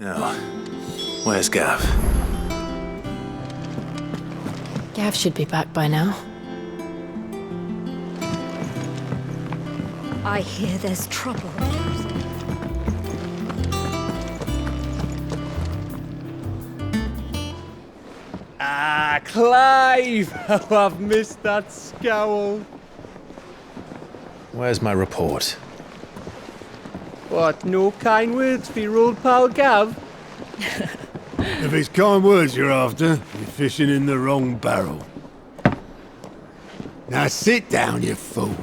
Now, where's Gav? Gav should be back by now. I hear there's trouble. Ah, Clive! Oh, I've missed that scowl. Where's my report? What, no kind words for your old pal Gav? If it's kind words you're after, you're fishing in the wrong barrel. Now sit down, you fool.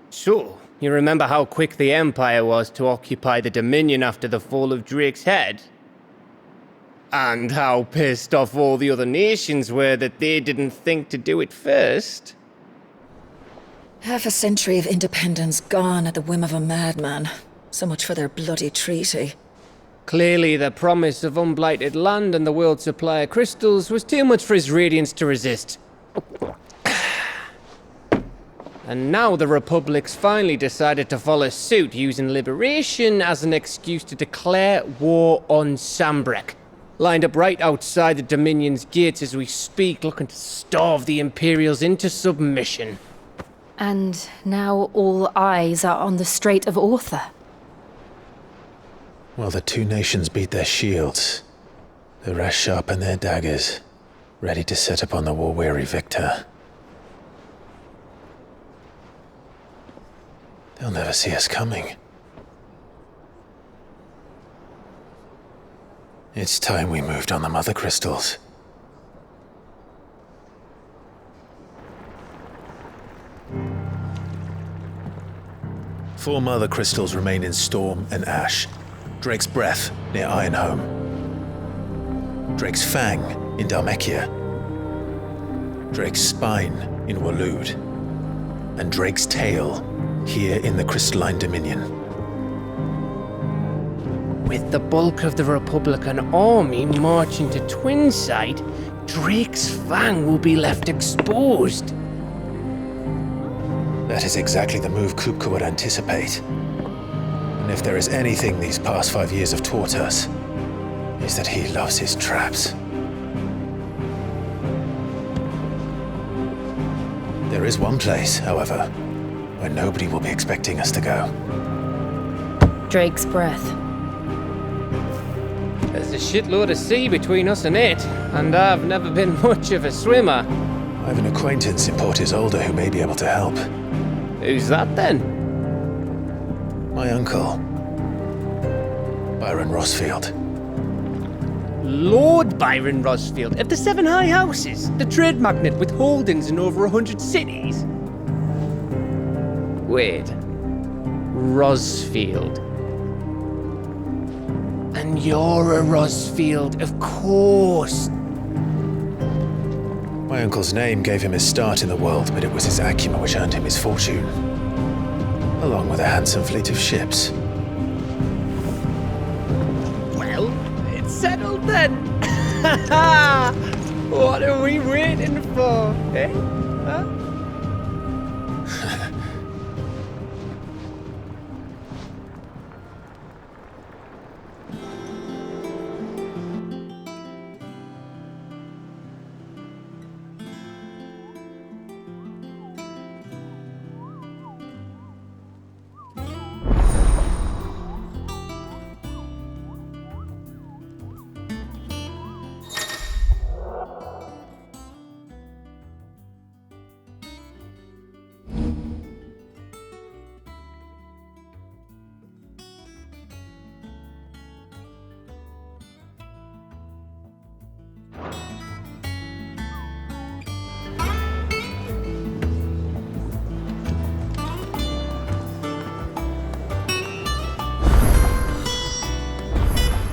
So, you remember how quick the Empire was to occupy the Dominion after the fall of Drake's head? And how pissed off all the other nations were that they didn't think to do it first? Half a century of independence gone at the whim of a madman. So much for their bloody treaty. Clearly, the promise of unblighted land and the world's supply of crystals was too much for his radiance to resist. And now the Republic's finally decided to follow suit, using liberation as an excuse to declare war on Sanbreque. Lined up right outside the Dominion's gates as we speak, looking to starve the Imperials into submission. And now all eyes are on the Strait of Author. Well, the two nations beat their shields. The rest sharpen their daggers, ready to set upon the war-weary victor. They'll never see us coming. It's time we moved on the Mother Crystals. Four Mother Crystals remain in Storm and Ash. Drake's Breath near Ironhome. Drake's Fang in Dhalmekia. Drake's Spine in Waloed. And Drake's Tail here in the Crystalline Dominion. With the bulk of the Republican army marching to Twinside, Drake's Fang will be left exposed. That is exactly the move Kupka would anticipate. And if there is anything these past 5 years have taught us, is that he loves his traps. There is one place, however, where nobody will be expecting us to go. Drake's Breath. There's a shitload of sea between us and it, and I've never been much of a swimmer. I have an acquaintance in Port Isolde who may be able to help. Who's that then? My uncle, Byron Rosfield. Lord Byron Rosfield of the Seven High Houses, the trade magnate with holdings in over 100 cities. Wait, Rosfield. And you're a Rosfield, of course. My uncle's name gave him his start in the world, but it was his acumen which earned him his fortune, along with a handsome fleet of ships. Well, it's settled then. What are we waiting for, eh? Huh?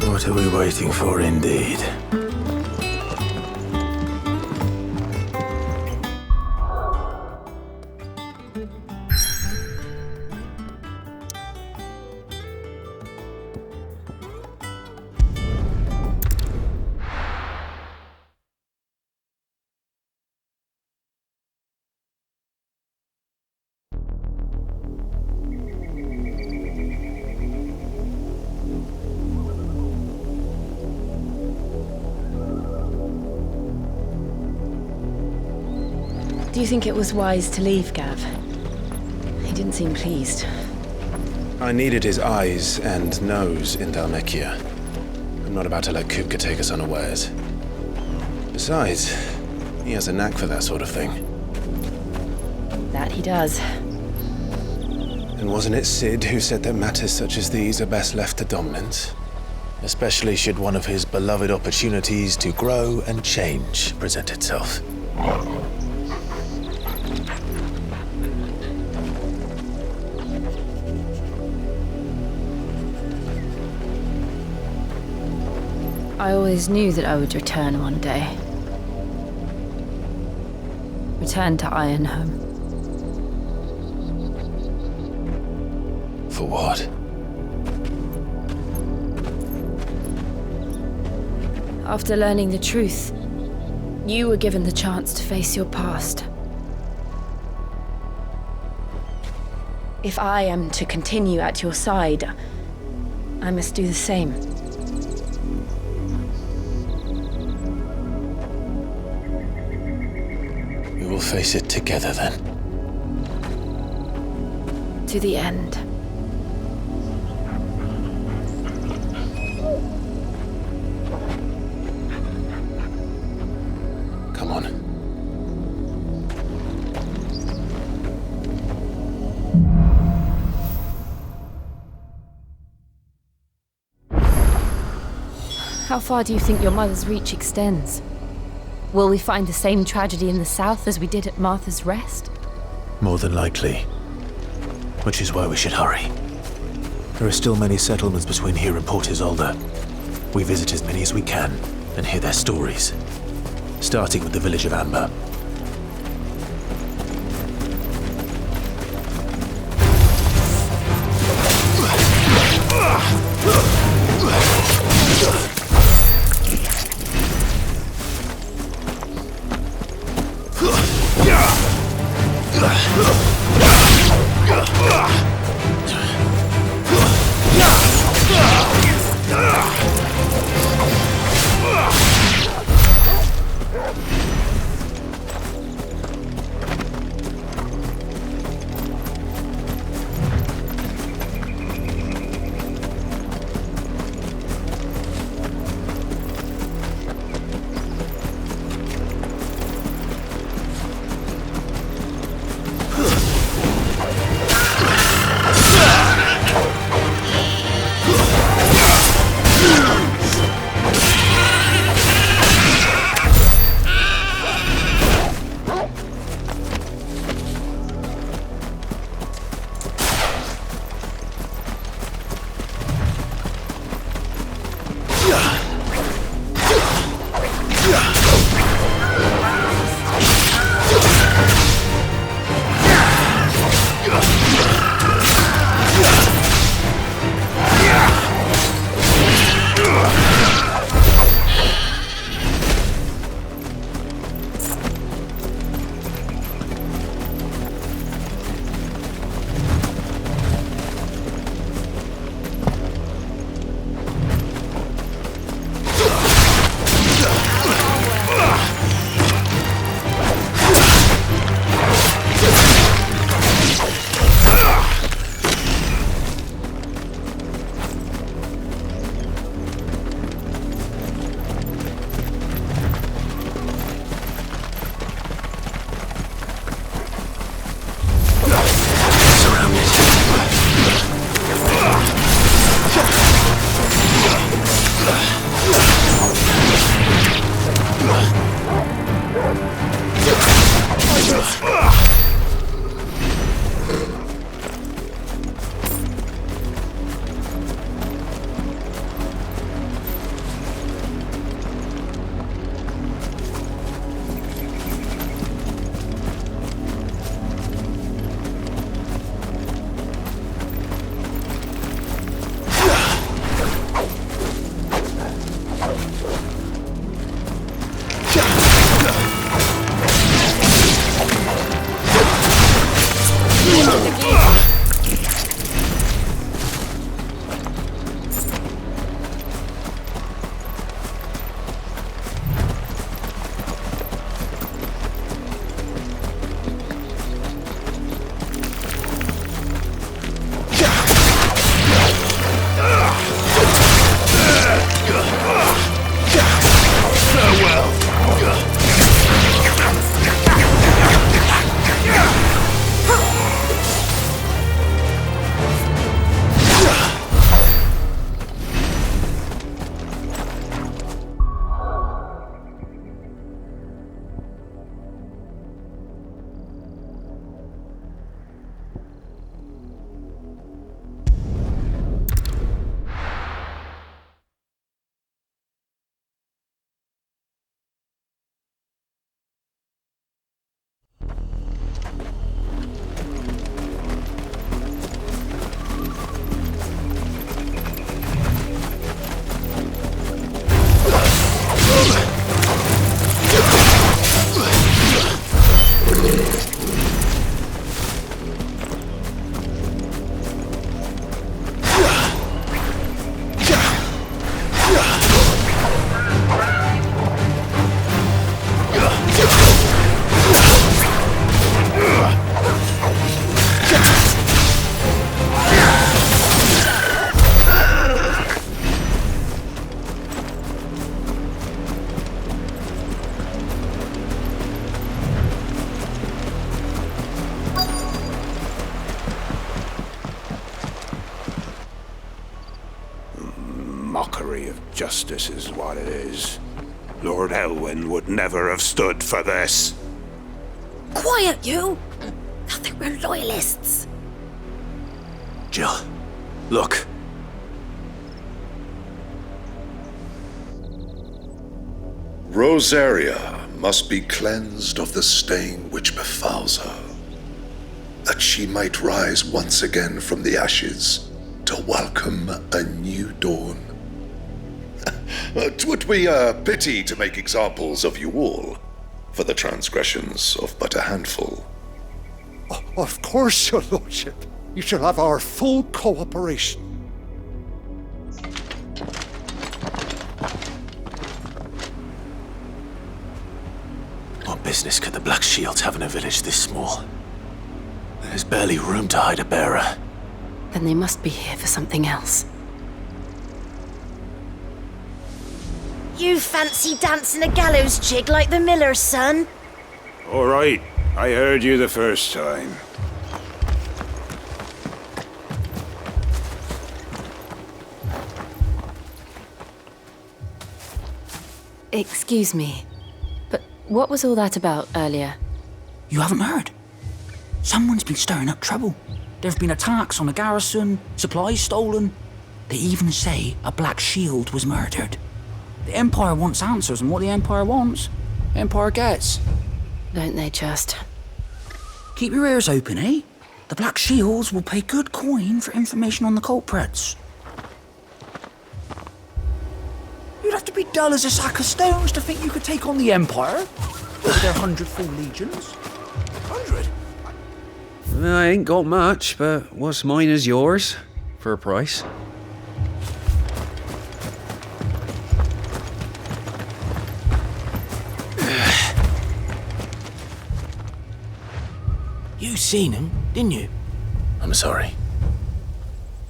What are we waiting for, indeed? Do you think it was wise to leave, Gav? He didn't seem pleased. I needed his eyes and nose in Dhalmekia. I'm not about to let Kupka take us unawares. Besides, he has a knack for that sort of thing. That he does. And wasn't it Sid who said that matters such as these are best left to dominance? Especially should one of his beloved opportunities to grow and change present itself. I always knew that I would return one day. Return to Ironhome. For what? After learning the truth, you were given the chance to face your past. If I am to continue at your side, I must do the same. We will face it together then. To the end. Come on. How far do you think your mother's reach extends? Will we find the same tragedy in the south as we did at Martha's Rest? More than likely. Which is why we should hurry. There are still many settlements between here and Port Isolde. We visit as many as we can and hear their stories. Starting with the village of Amber. mockery of justice is what it is. Lord Elwyn would never have stood for this. Quiet, you! Thought they were loyalists. Jill, look. Rosaria must be cleansed of the stain which befouls her, that she might rise once again from the ashes to welcome a new dawn. 'Twould be a pity to make examples of you all for the transgressions of but a handful. Of course, your lordship. You shall have our full cooperation. What business could the Black Shields have in a village this small? There's barely room to hide a bearer. Then they must be here for something else. You fancy dancing a gallows jig like the miller's son? All right, I heard you the first time. Excuse me, but what was all that about earlier? You haven't heard? Someone's been stirring up trouble. There have been attacks on the garrison, supplies stolen. They even say a Black Shield was murdered. The Empire wants answers, and what the Empire wants, Empire gets. Don't they just? Keep your ears open, eh? The Black Shields will pay good coin for information on the culprits. You'd have to be dull as a sack of stones to think you could take on the Empire with their 100 full legions. 100? I ain't got much, but what's mine is yours, for a price. You seen him, didn't you? I'm sorry.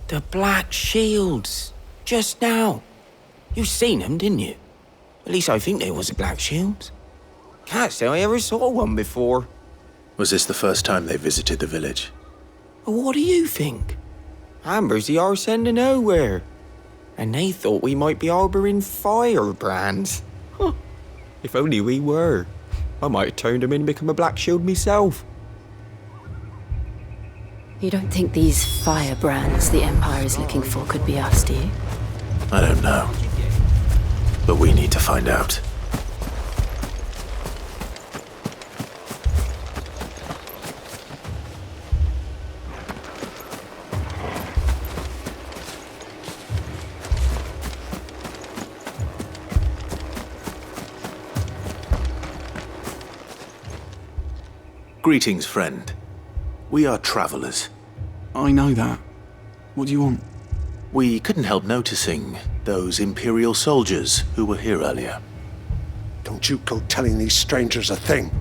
The Black Shields. Just now. You seen him, didn't you? At least I think there was a Black Shield. Can't say I ever saw one before. Was this the first time they visited the village? What do you think? Amber's the arse end of nowhere. And they thought we might be harbouring firebrands. Huh. If only we were. I might have turned him in and become a Black Shield myself. You don't think these firebrands the Empire is looking for could be us, do you? I don't know. But we need to find out. Greetings, friend. We are travelers. I know that. What do you want? We couldn't help noticing those Imperial soldiers who were here earlier. Don't you go telling these strangers a thing.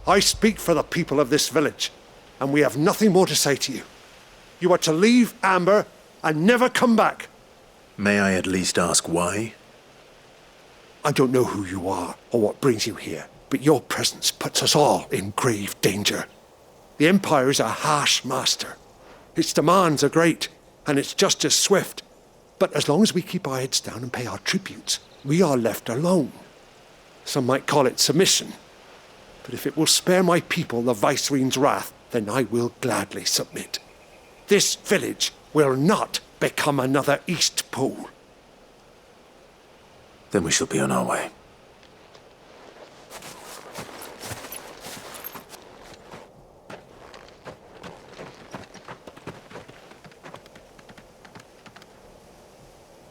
I speak for the people of this village, and we have nothing more to say to you. You are to leave Amber and never come back. May I at least ask why? I don't know who you are or what brings you here, but your presence puts us all in grave danger. The Empire is a harsh master. Its demands are great, and its justice swift. But as long as we keep our heads down and pay our tributes, we are left alone. Some might call it submission. But if it will spare my people the Viceroy's wrath, then I will gladly submit. This village will not become another Eastpool. Then we shall be on our way.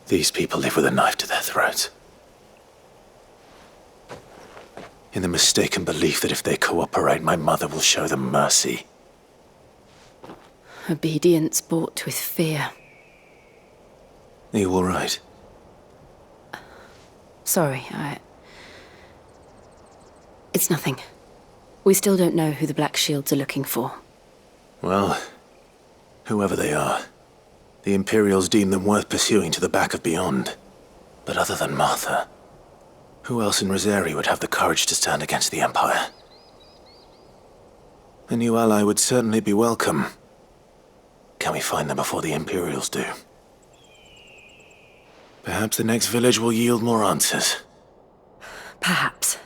These people live with a knife to their throats. In the mistaken belief that if they cooperate, my mother will show them mercy. Obedience bought with fear. Are you all right? Sorry, It's nothing. We still don't know who the Black Shields are looking for. Well, whoever they are, the Imperials deem them worth pursuing to the back of beyond. But other than Martha, who else in Rosaria would have the courage to stand against the Empire? A new ally would certainly be welcome. Can we find them before the Imperials do? Perhaps the next village will yield more answers. Perhaps.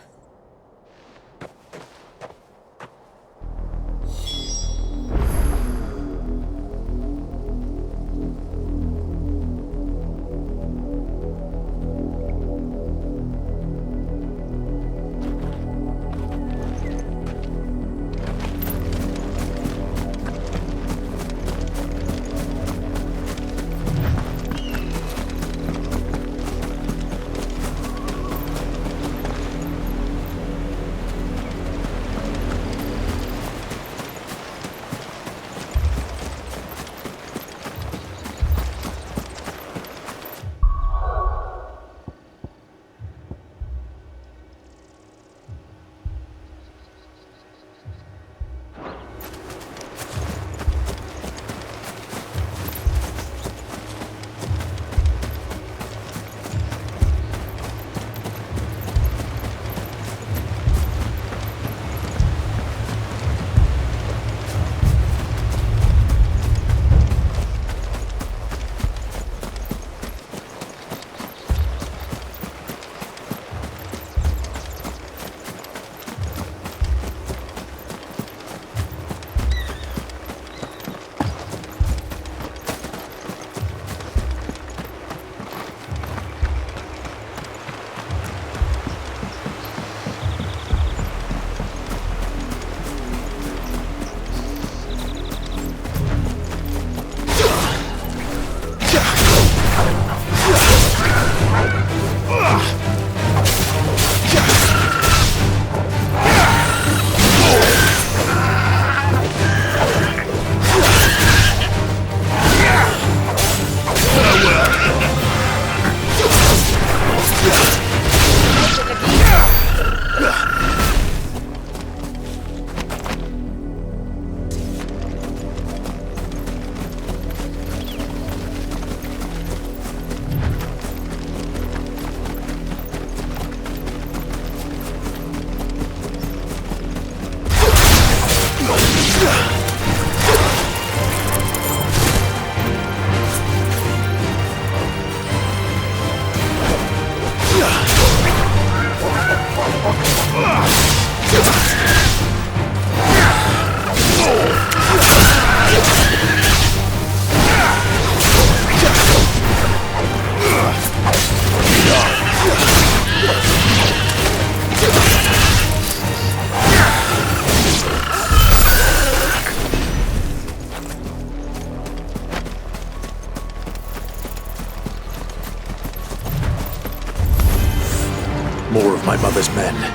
More of my mother's men.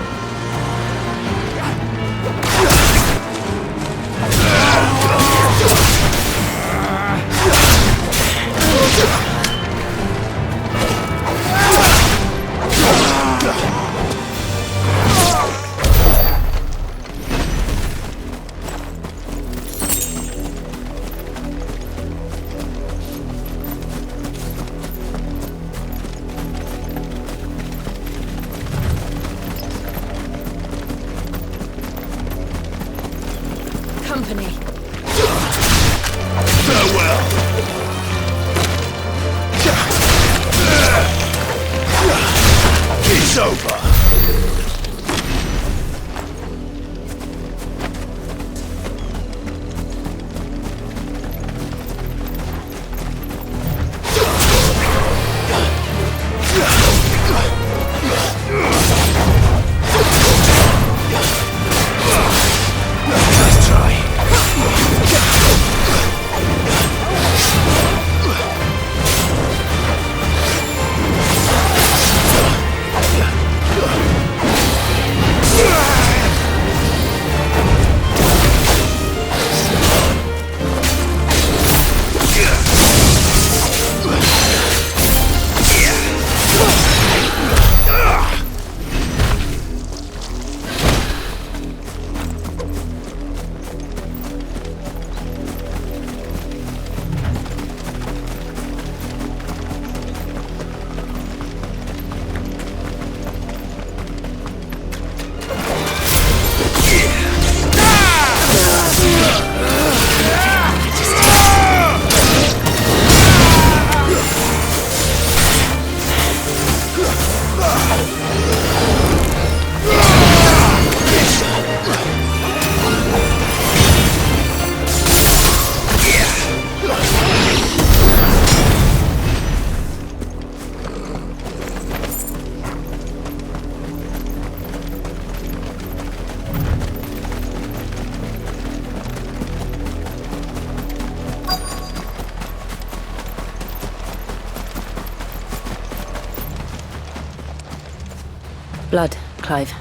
Blood, Clive.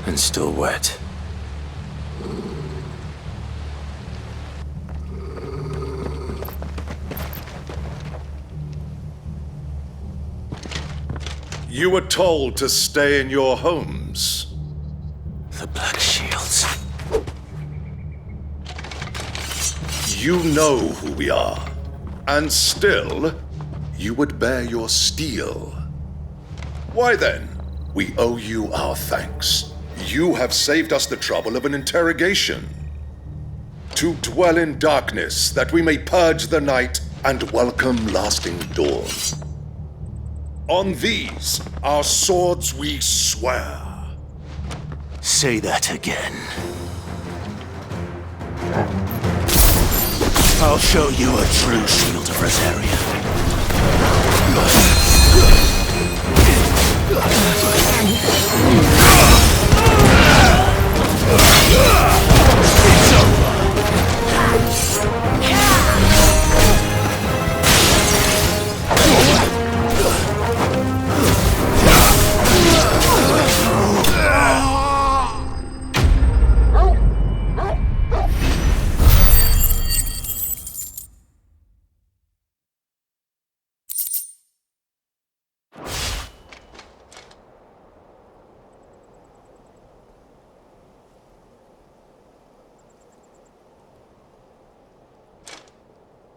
And still wet. You were told to stay in your homes. The Black Shields. You know who we are, and still, you would bear your steel. Why then, we owe you our thanks. You have saved us the trouble of an interrogation. To dwell in darkness, that we may purge the night and welcome lasting dawn. On these, our swords we swear. Say that again. I'll show you a true shield of Rosaria. It's over.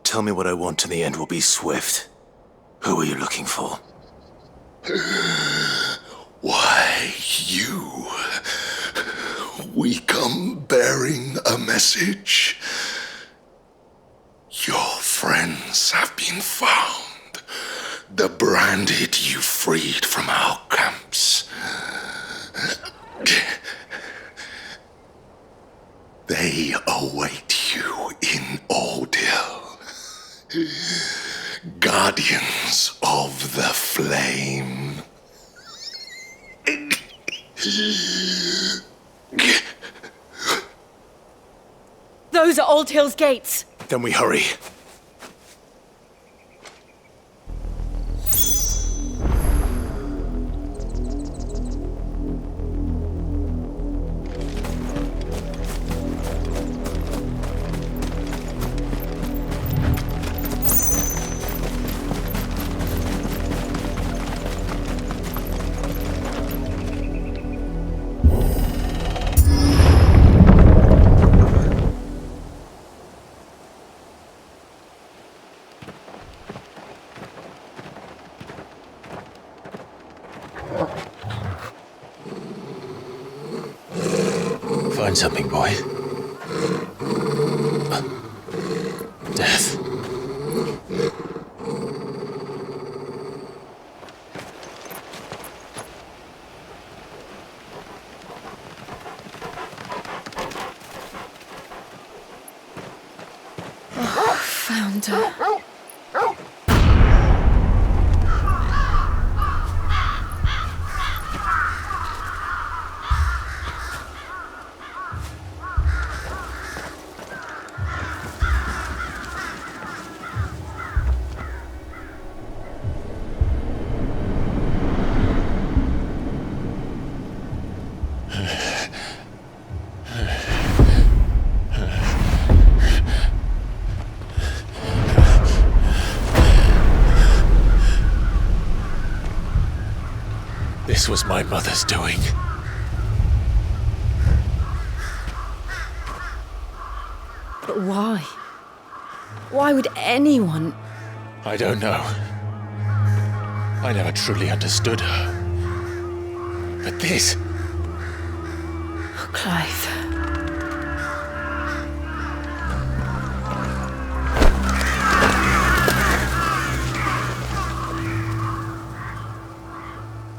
Tell me what I want and the end will be swift. Who are you looking for? Why, you. We come bearing a message. Your friends have been found. The branded you freed from our camps. They await you in Odil. Guardians of the Flame. Those are Old Hill's gates. Then we hurry. Find something, boy. Death. Found her. This was my mother's doing. But why? Why would anyone? I don't know. I never truly understood her. But this... Oh, Clive.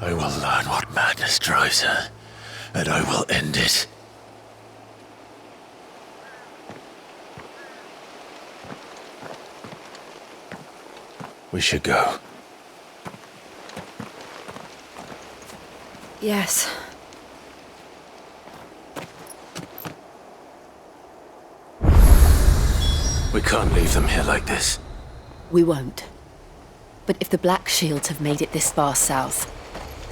I will learn what madness drives her, and I will end it. We should go. Yes. We can't leave them here like this. We won't. But if the Black Shields have made it this far south,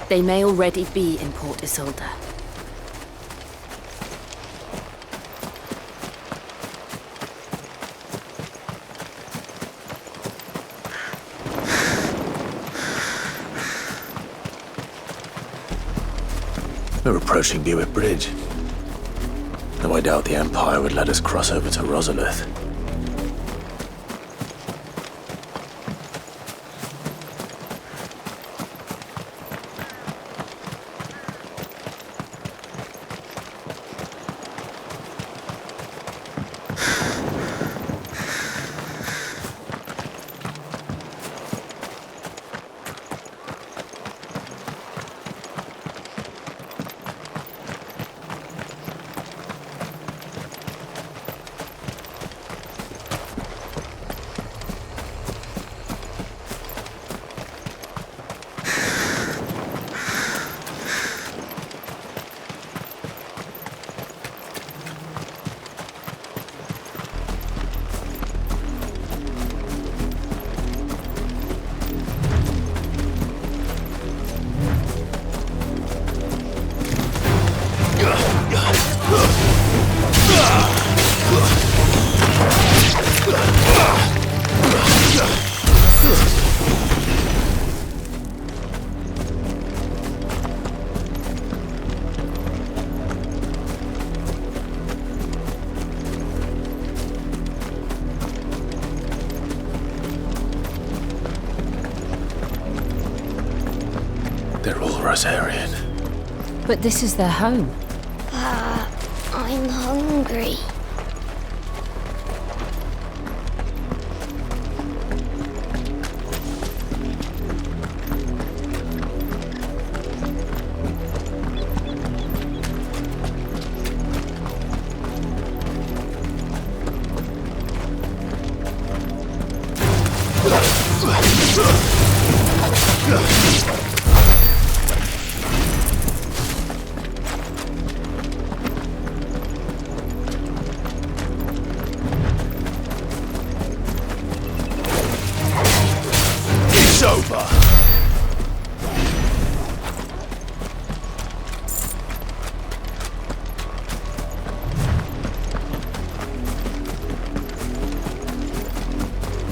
they may already be in Port Isolde. We're approaching Buick Bridge. Though I doubt the Empire would let us cross over to Rosalith. They're all Rosarian. But this is their home. I'm hungry. It's over.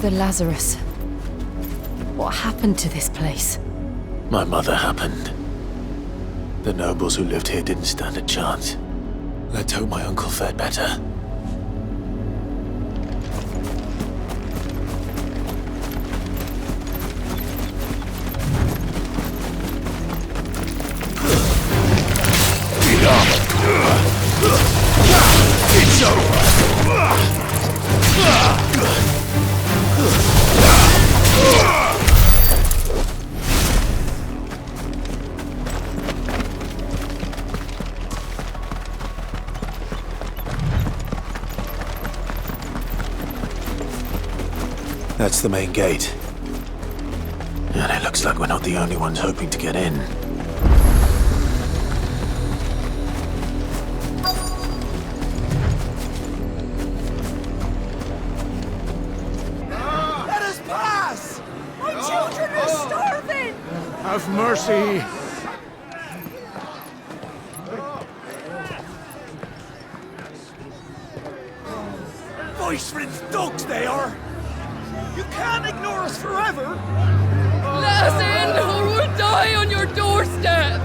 The Lazarus. What happened to this place? My mother happened. The nobles who lived here didn't stand a chance. Let's hope my uncle fared better. It's over. That's the main gate. And it looks like we're not the only ones hoping to get in. Let us pass! My children are starving! Have mercy! Voice-ridden dogs they are! You can't ignore us forever! Let us in, or we'll die on your doorstep!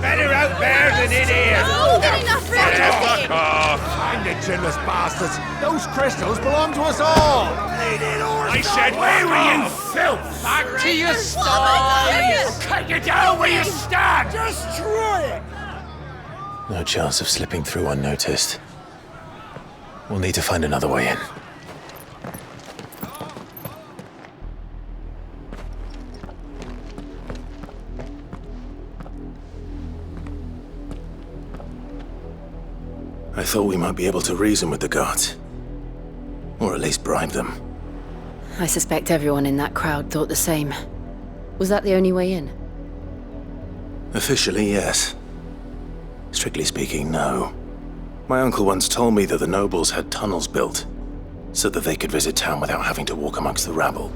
Better out there than in here! Oh, get enough for everything! Find the chinless bastards! Those crystals belong to us all! I said, where were you, filth? Back to your stall! Cut you down where you stand! Just try it! No chance of slipping through unnoticed. We'll need to find another way in. I thought we might be able to reason with the guards. Or at least bribe them. I suspect everyone in that crowd thought the same. Was that the only way in? Officially, yes. Strictly speaking, no. My uncle once told me that the nobles had tunnels built, so that they could visit town without having to walk amongst the rabble.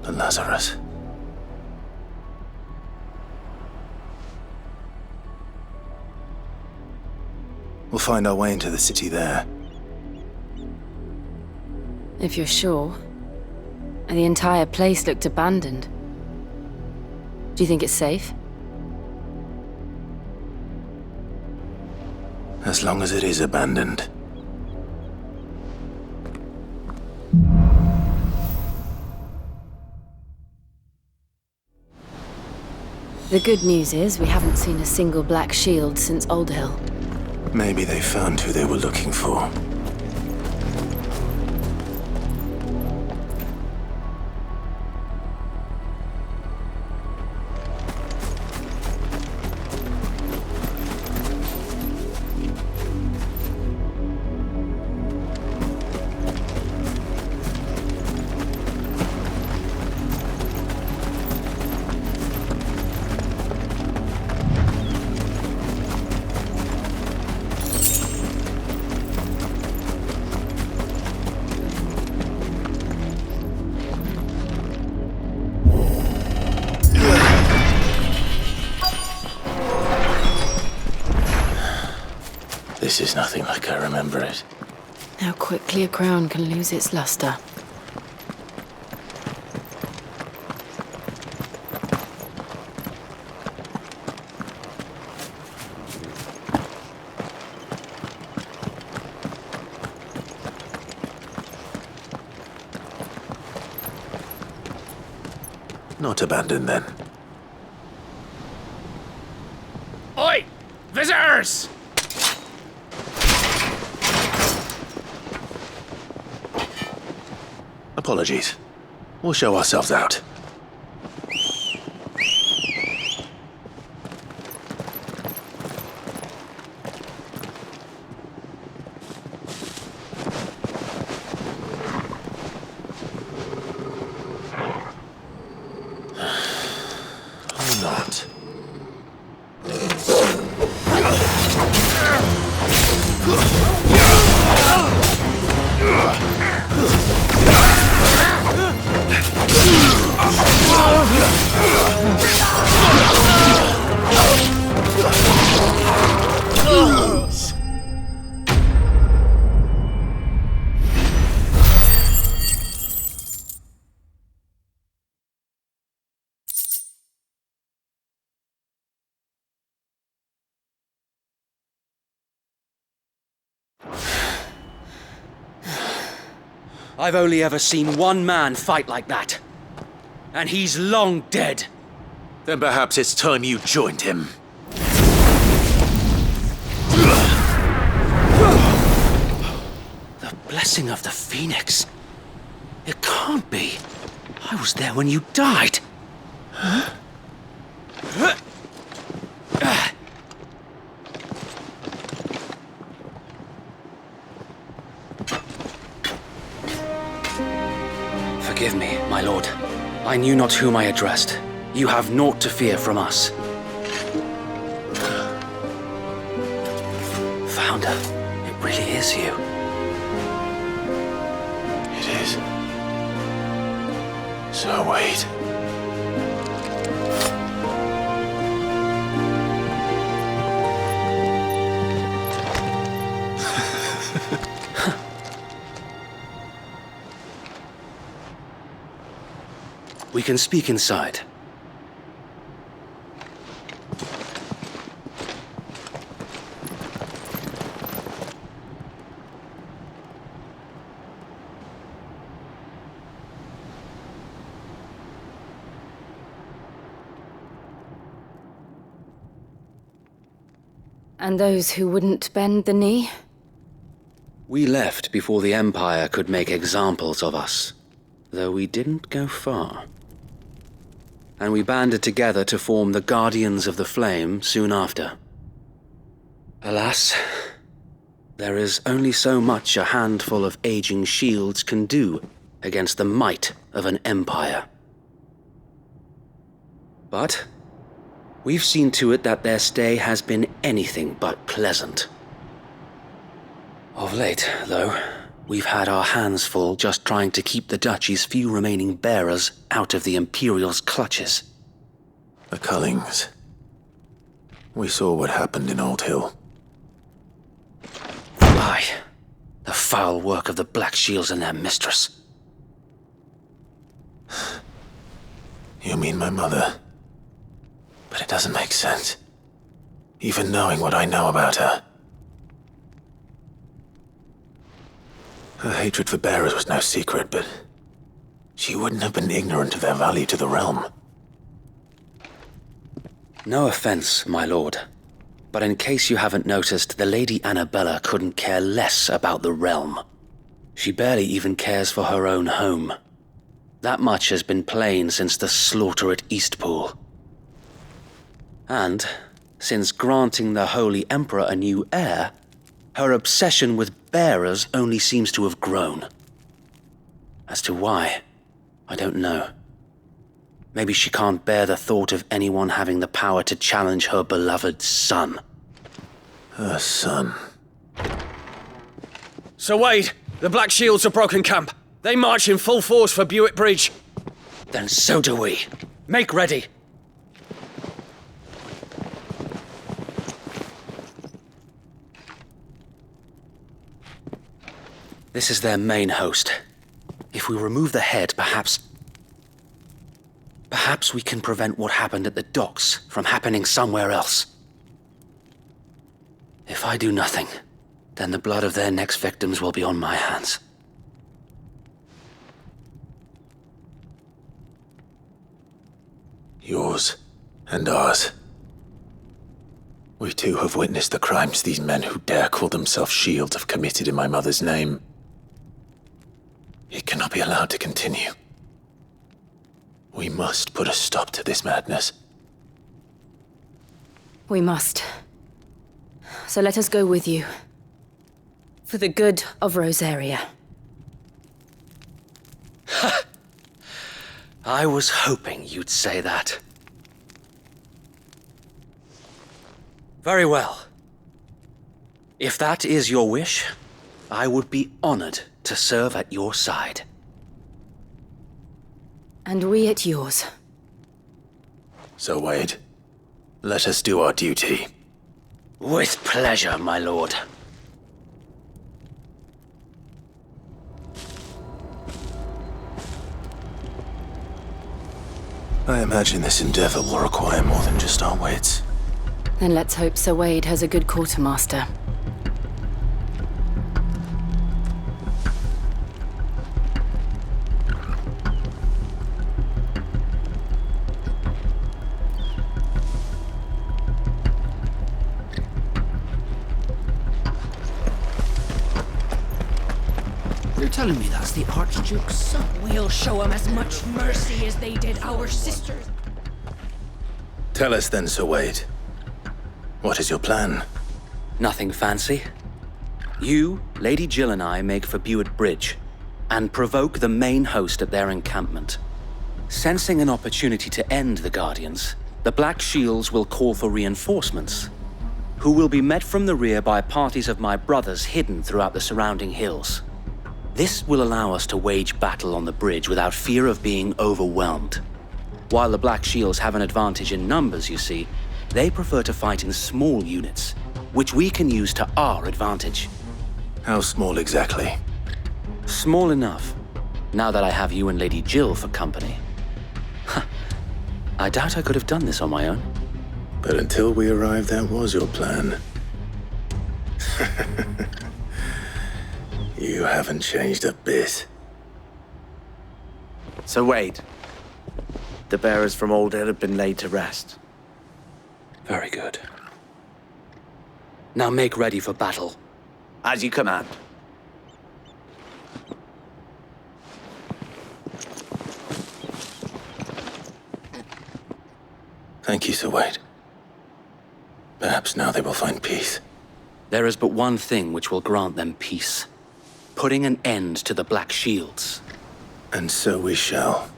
The Lazarus. We'll find our way into the city there. If you're sure. The entire place looked abandoned. Do you think it's safe? As long as it is abandoned. The good news is we haven't seen a single black shield since Old Hill. Maybe they found who they were looking for. This is nothing like I remember it. How quickly a crown can lose its luster. Not abandoned then. Oi! Visitors! Apologies. We'll show ourselves out. Or not. I've only ever seen one man fight like that. And he's long dead. Then perhaps it's time you joined him. The blessing of the Phoenix. It can't be. I was there when you died. Huh? Forgive me, my lord. I knew not whom I addressed. You have naught to fear from us. Founder, it really is you. It is. So wait. We can speak inside. And those who wouldn't bend the knee? We left before the Empire could make examples of us, though we didn't go far. And we banded together to form the Guardians of the Flame soon after. Alas, there is only so much a handful of aging shields can do against the might of an empire. But we've seen to it that their stay has been anything but pleasant. Of late, though, We've had our hands full just trying to keep the Duchy's few remaining bearers out of the Imperial's clutches. The Cullings. We saw what happened in Old Hill. Aye. The foul work of the Black Shields and their mistress. You mean my mother? But it doesn't make sense. Even knowing what I know about her. Her hatred for bearers was no secret, but she wouldn't have been ignorant of their value to the realm. No offense, my lord. But in case you haven't noticed, the Lady Annabella couldn't care less about the realm. She barely even cares for her own home. That much has been plain since the slaughter at Eastpool. And, since granting the Holy Emperor a new heir, her obsession with bearers only seems to have grown. As to why, I don't know. Maybe she can't bear the thought of anyone having the power to challenge her beloved son. Her son. Sir Wade, the Black Shields have broken camp. They march in full force for Buick Bridge. Then so do we. Make ready. This is their main host. If we remove the head, perhaps we can prevent what happened at the docks from happening somewhere else. If I do nothing, then the blood of their next victims will be on my hands. Yours and ours. We too have witnessed the crimes these men who dare call themselves Shields have committed in my mother's name. It cannot be allowed to continue. We must put a stop to this madness. We must. So let us go with you. For the good of Rosaria. I was hoping you'd say that. Very well. If that is your wish, I would be honored to serve at your side. And we at yours. So, Wade, let us do our duty. With pleasure, my lord. I imagine this endeavor will require more than just our wits. Then let's hope Sir Wade has a good quartermaster. You're telling me that's the Archduke's son? We'll show him as much mercy as they did our sisters. Tell us then, Sir Wade. What is your plan? Nothing fancy. You, Lady Jill and I make for Buick Bridge, and provoke the main host at their encampment. Sensing an opportunity to end the Guardians, the Black Shields will call for reinforcements, who will be met from the rear by parties of my brothers hidden throughout the surrounding hills. This will allow us to wage battle on the bridge without fear of being overwhelmed. While the Black Shields have an advantage in numbers, you see, they prefer to fight in small units, which we can use to our advantage. How small exactly? Small enough, now that I have you and Lady Jill for company. I doubt I could have done this on my own. But until we arrived, that was your plan. You haven't changed a bit. Sir Wade, the bearers from Old Hill have been laid to rest. Very good. Now make ready for battle. As you command. Thank you, Sir Wade. Perhaps now they will find peace. There is but one thing which will grant them peace. Putting an end to the Black Shields. And so we shall.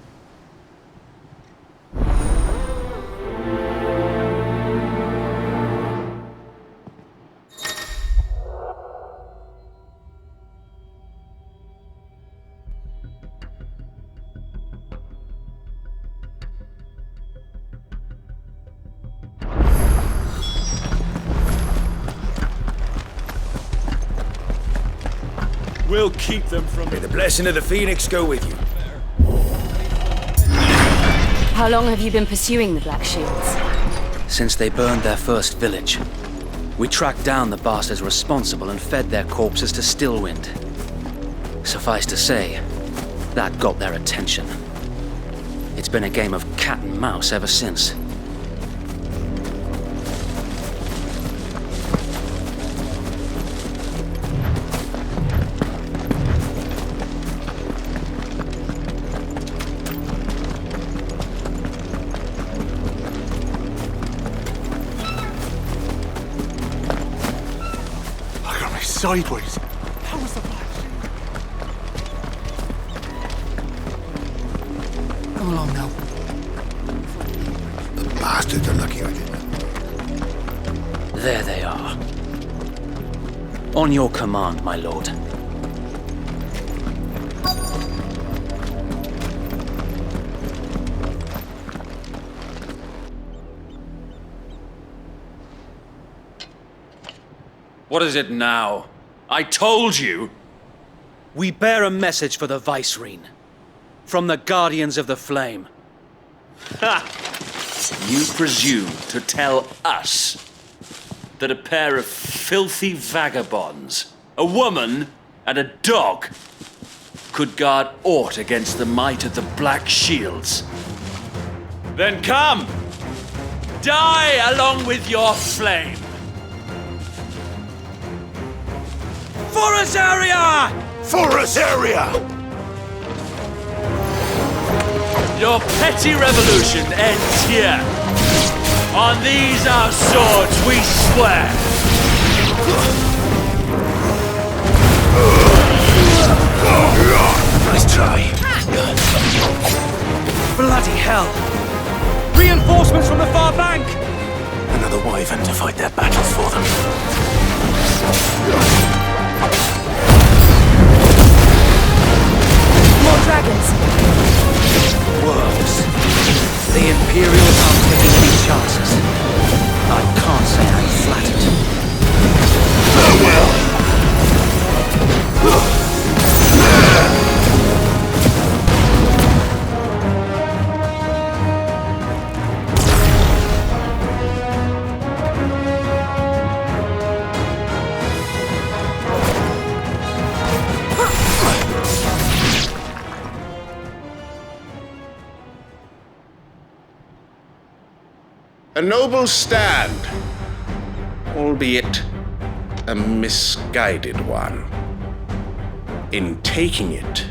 We'll keep them from... May the blessing of the Phoenix go with you. How long have you been pursuing the Black Shields? Since they burned their first village. We tracked down the bastards responsible and fed their corpses to Stillwind. Suffice to say, that got their attention. It's been a game of cat and mouse ever since. Sideways. How was the Black Shield? Come along now. The bastards are lucky I didn't. There they are. On your command, my lord. What is it now? I told you! We bear a message for the Vicereine. From the Guardians of the Flame. Ha! You presume to tell us that a pair of filthy vagabonds, a woman and a dog, could guard aught against the might of the Black Shields? Then come! Die along with your flame! For Azaria! For Azaria! Your petty revolution ends here. On these our swords we swear. Nice try. Bloody hell! Reinforcements from the far bank! Another wyvern to fight their battles for them. More dragons. Worms. The Imperials aren't taking any chances. I can't say I'm flattered. Farewell! A noble stand, albeit a misguided one. In taking it,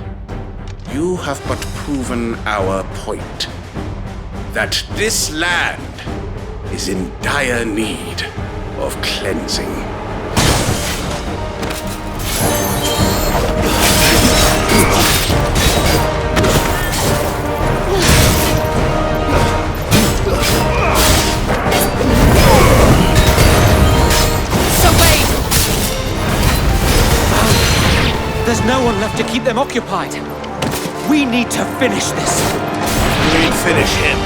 you have but proven our point, that this land is in dire need of cleansing. There's no one left to keep them occupied. We need to finish this. We finish him.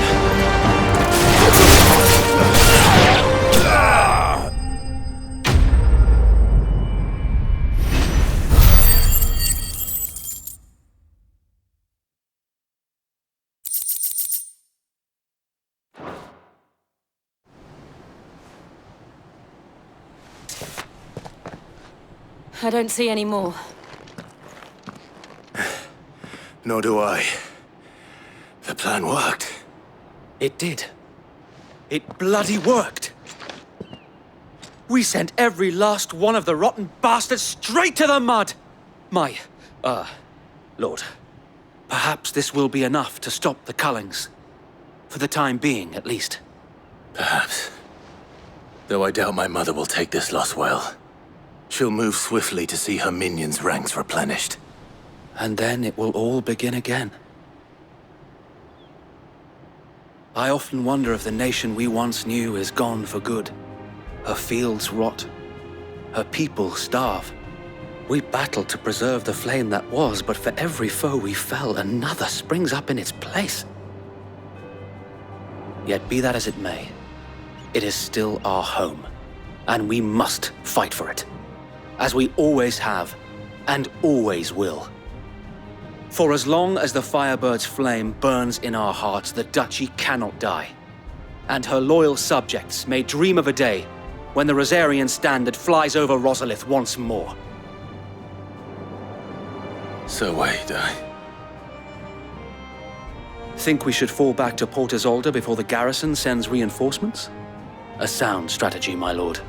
I don't see any more. Nor do I. The plan worked. It did. It bloody worked. We sent every last one of the rotten bastards straight to the mud! My, Lord, perhaps this will be enough to stop the Cullings. For the time being, at least. Perhaps. Though I doubt my mother will take this loss well. She'll move swiftly to see her minions' ranks replenished. And then it will all begin again. I often wonder if the nation we once knew is gone for good. Her fields rot. Her people starve. We battled to preserve the flame that was, but for every foe we fell, another springs up in its place. Yet be that as it may, it is still our home, and we must fight for it, as we always have, and always will. For as long as the Firebird's flame burns in our hearts, the Duchy cannot die. And her loyal subjects may dream of a day when the Rosarian standard flies over Rosalith once more. So wait, Think we should fall back to Port Isolde before the garrison sends reinforcements? A sound strategy, my lord.